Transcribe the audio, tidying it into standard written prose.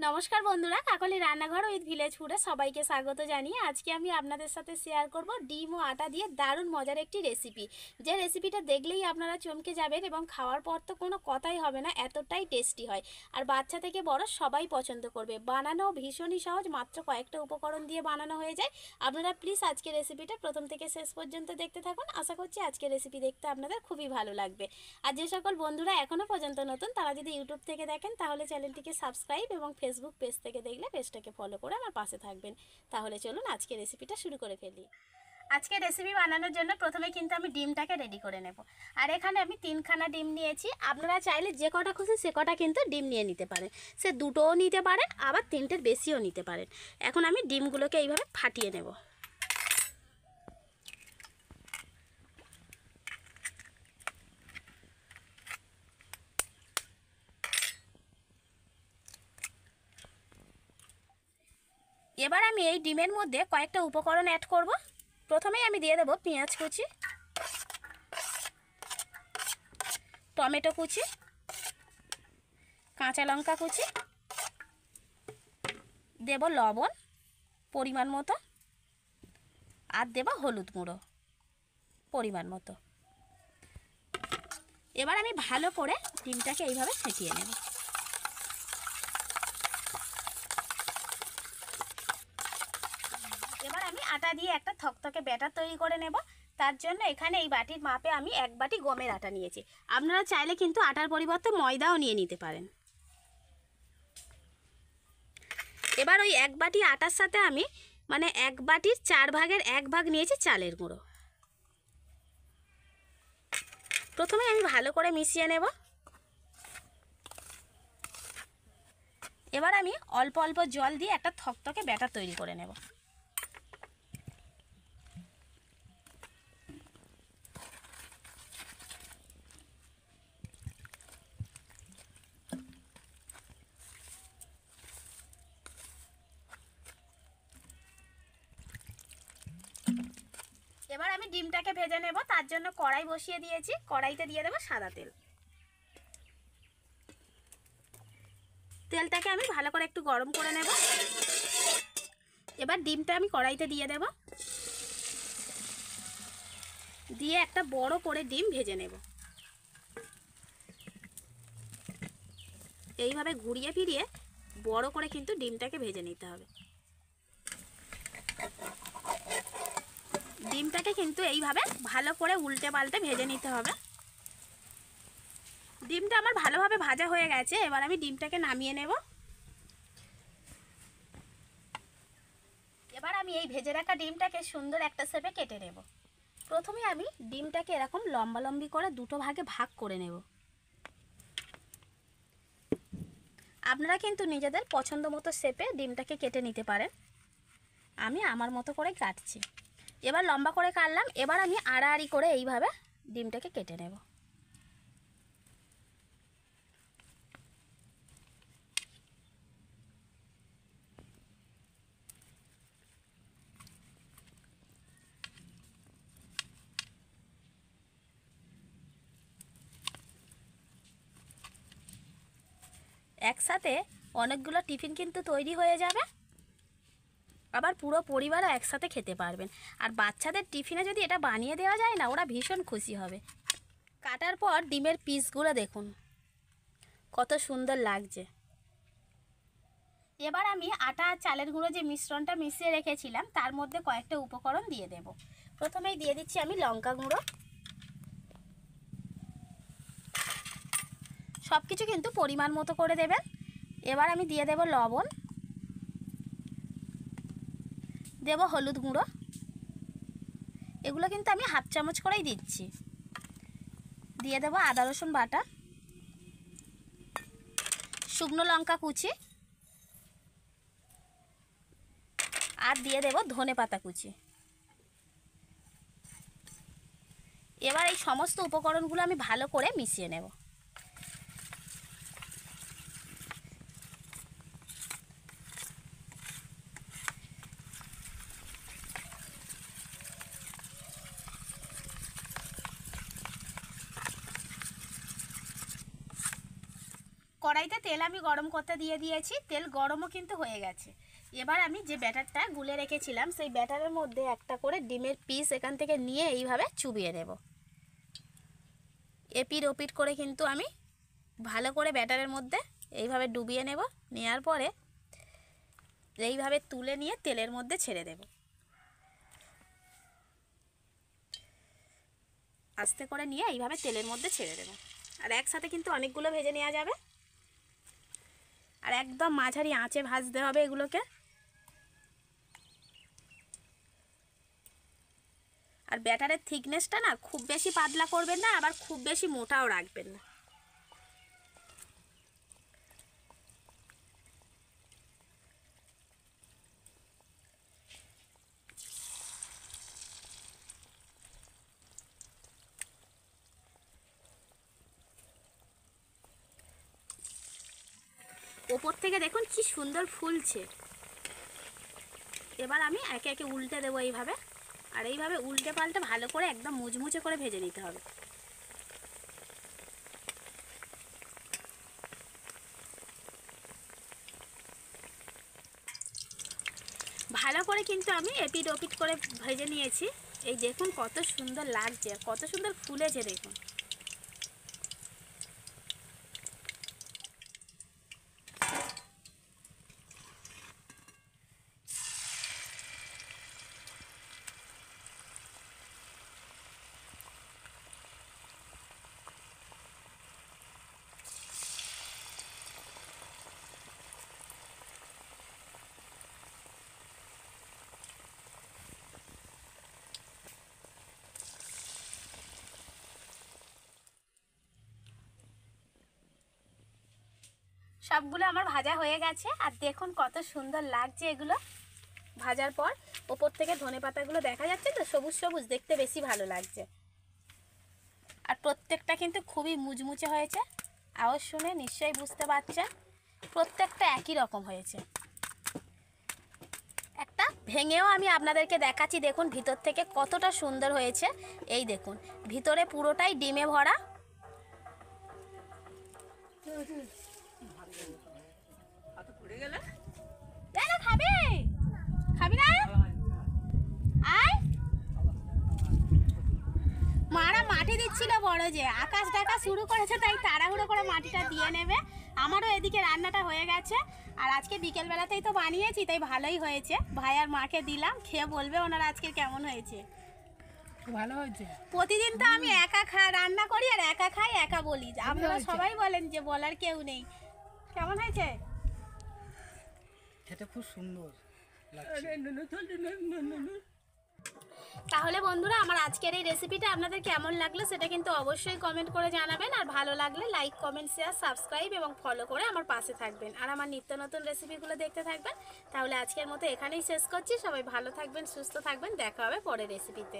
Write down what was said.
নমস্কার বন্ধুরা, কাকলি রান্নাঘর উইথ ভিলেজ ফুডে সবাইকে স্বাগত জানিয়ে আজকে আমি আপনাদের সাথে শেয়ার করব ডিম ও আটা দিয়ে দারুণ মজার একটি রেসিপি। যে রেসিপিটা দেখলেই আপনারা চমকে যাবেন এবং খাওয়ার পর তো কোনো কথাই হবে না, এতটাই টেস্টি হয়। আর বাচ্চা থেকে বড় সবাই পছন্দ করবে। বানানো ভীষণই সহজ, মাত্র কয়েকটা উপকরণ দিয়ে বানানো হয়ে যায়। আপনারা প্লিজ আজকে রেসিপিটা প্রথম থেকে শেষ পর্যন্ত দেখতে থাকুন। আশা করছি আজকে রেসিপি দেখতে আপনাদের খুবই ভালো লাগবে। আর যে সকল বন্ধুরা এখনও পর্যন্ত নতুন, তারা যদি ইউটিউব থেকে দেখেন তাহলে চ্যানেলটিকে সাবস্ক্রাইব এবং ফেসবুক পেজ থেকে দেখলে পেজটাকে ফলো করে আমার পাশে থাকবেন। তাহলে চলুন আজকে রেসিপিটা শুরু করে ফেলি। আজকে রেসিপি বানানোর জন্য প্রথমে কিন্তু আমি ডিমটাকে রেডি করে নেব। আর এখানে আমি 3খানা ডিম নিয়েছি। আপনারা চাইলে যে কটা খুশি সে কটা কিন্তু ডিম নিয়ে নিতে পারেন। সে দুটোও নিতে পারেন, আবার 3টের বেশিও নিতে পারেন। এখন আমি ডিমগুলোকে এইভাবে ফাটিয়ে নেব। এবার আমি এই ডিমের মধ্যে কয়েকটা উপকরণ অ্যাড করব। প্রথমেই আমি দিয়ে দেব পেঁয়াজ কুচি, টমেটো কুচি, কাঁচা লঙ্কা কুচি, দেব লবণ পরিমাণ মতো, আর দেব হলুদ গুঁড়ো পরিমাণ মতো। এবার আমি ভালো করে ডিমটাকে এইভাবে ফেটিয়ে নেব। এবার আমি আটা দিয়ে একটা থকথকে ব্যাটার তৈরি করে নেব। তার জন্য এখানে এই বাটির মাপে আমি 1 বাটি গমের আটা নিয়েছি। আপনারা চাইলে কিন্তু আটার পরিবর্তে ময়দাও নিয়ে নিতে পারেন। এবার ওই 1 বাটি আটার সাথে আমি 1 বাটির 4 ভাগের 1 ভাগ নিয়েছি চালের গুঁড়ো। প্রথমে আমি ভালো করে মিশিয়ে নেব। এবার আমি অল্প অল্প জল দিয়ে একটা থকথকে ব্যাটার তৈরি করে নেব। এবার আমি ডিমটাকে ভেজে নেব। তার জন্য কড়াই বসিয়ে দিয়েছি। কড়াইতে দিয়ে দেব সাদা তেল। তেলটাকে আমি ভালো করে একটু গরম করে নেব। এবার ডিমটা আমি কড়াইতে দিয়ে দেব, দিয়ে একটা বড় করে ডিম ভেজে নেব। এইভাবে ঘুরিয়ে ফিরিয়ে বড় করে কিন্তু ডিমটাকে ভেজে নিতে হবে। ডিমটাকে কিন্তু এইভাবে ভালো করে উল্টে পাল্টে ভেজে নিতে হবে। ডিমটা আমার ভালোভাবে ভাজা হয়ে গেছে। এবার আমি ডিমটাকে নামিয়ে নেব। এবার আমি এই ভেজে রাখা ডিমটাকে সুন্দর একটা শেপে কেটে নেব। প্রথমে আমি ডিমটাকে এরকম লম্বালম্বি করে দুটো ভাগে ভাগ করে নেব। আপনারা কিন্তু নিজেদের পছন্দ মতো শেপে ডিমটাকে কেটে নিতে পারেন। আমি আমার মতো করে কাটছি। এবার লম্বা করে কাটলাম। এবার আমি আড়াআড়ি করে এইভাবে ডিমটাকে কেটে নেব। একসাথে অনেকগুলো টিফিন কিন্তু তৈরি হয়ে যাবে। আবার পুরো পরিবারও একসাথে খেতে পারবেন। আর বাচ্চাদের টিফিনে যদি এটা বানিয়ে দেওয়া যায় না, ওরা ভীষণ খুশি হবে। কাটার পর ডিমের পিসগুলো দেখুন কত সুন্দর লাগছে। এবার আমি আটা আর চালের গুঁড়ো যে মিশ্রণটা মিশিয়ে রেখেছিলাম তার মধ্যে কয়েকটা উপকরণ দিয়ে দেব। প্রথমেই দিয়ে দিচ্ছি আমি লঙ্কা গুঁড়ো। সব কিছু কিন্তু পরিমাণ মতো করে দেবেন। এবার আমি দিয়ে দেব লবণ, দেব হলুদ গুঁড়ো। এগুলো কিন্তু আমি হাফ চামচ করেই দিচ্ছি। দিয়ে দেব আদা রসুন বাটা, শুকনো লঙ্কা কুচি, আর দিয়ে দেব ধনে পাতা কুচি। এবার এই সমস্ত উপকরণগুলো আমি ভালো করে মিশিয়ে নেব। কড়াইতে তেল আমি গরম করতে দিয়ে দিয়েছি, তেল গরমও কিন্তু হয়ে গেছে। এবার আমি যে ব্যাটারটা গুলে রেখেছিলাম সেই ব্যাটারের মধ্যে একটা করে ডিমের পিস এখান থেকে নিয়ে এইভাবে চুবিয়ে নেব। এপিট ওপিট করে কিন্তু আমি ভালো করে ব্যাটারের মধ্যে এইভাবে ডুবিয়ে নেব। নেওয়ার পরে এইভাবে তুলে নিয়ে তেলের মধ্যে ছেড়ে দেব। আস্তে করে নিয়ে এইভাবে তেলের মধ্যে ছেড়ে দেব। আর একসাথে কিন্তু অনেকগুলো ভেজে নেওয়া যাবে। আর একদম মাঝারি আঁচে ভাজতে হবে এগুলোকে। আর ব্যাটারের থিকনেসটা না খুব বেশি পাতলা করবেন না, আবার খুব বেশি মোটাও রাখবেন না। ওপর থেকে দেখুন কি সুন্দর ফুলছে। এবার আমি একে একে উল্টে দেবো এইভাবে। আর এইভাবে উল্টে পাল্টে ভালো করে একদম মুচমুচে করে ভেজে নিতে হবে। ভালো করে কিন্তু আমি এপিট ওপিট করে ভেজে নিয়েছি। এই দেখুন কত সুন্দর লাগছে, কত সুন্দর ফুলেছে দেখুন। সবগুলো আমার ভাজা হয়ে গেছে। আর দেখুন কত সুন্দর লাগছে এগুলো ভাজার পর। ওপর থেকে ধনেপাতাগুলো দেখা যাচ্ছে তো, সবুজ সবুজ, দেখতে বেশি ভালো লাগছে। আর প্রত্যেকটা কিন্তু খুবই মুচমুচে হয়েছে। আওয়াজ শুনে নিশ্চয়ই বুঝতে পারছেন প্রত্যেকটা একই রকম হয়েছে। একটা ভেঙেও আমি আপনাদেরকে দেখাচ্ছি, দেখুন ভিতর থেকে কতটা সুন্দর হয়েছে। এই দেখুন ভিতরে পুরোটাই ডিমে ভরা। খাবে খাবি না? আয় মারা মাটি দিচ্ছিল বড় যে, আকাশ ডাকা শুরু করেছে, তাই তাড়াহুড়ো করে মাটিটা দিয়ে নেবে। আমারও এদিকে রান্নাটা হয়ে গেছে। আর আজকে বিকেলবেলাতেই তো বানিয়েছি, তাই ভালোই হয়েছে। ভাই আর মাকে দিলাম, খেয়ে বলবে ওনারা আজকে কেমন হয়েছে। ভালো হয়েছে। প্রতিদিন তো আমি একা রান্না করি আর একা খাই, একা বলি। আপনারা সবাই বলেন যে বলার কেউ নেই। কেমন হয়েছে? খেতে খুব সুন্দর লাগছে। তাহলে বন্ধুরা আমার আজকের এই রেসিপিটা আপনাদের কেমন লাগলো সেটা কিন্তু অবশ্যই কমেন্ট করে জানাবেন। আর ভালো লাগলে লাইক, কমেন্ট, শেয়ার, সাবস্ক্রাইব এবং ফলো করে আমার পাশে থাকবেন। আর আমার নিত্য নতুন রেসিপিগুলো দেখতে থাকবেন। তাহলে আজকের মতো এখানেই শেষ করছি। সবাই ভালো থাকবেন, সুস্থ থাকবেন। দেখা হবে পরের রেসিপিতে।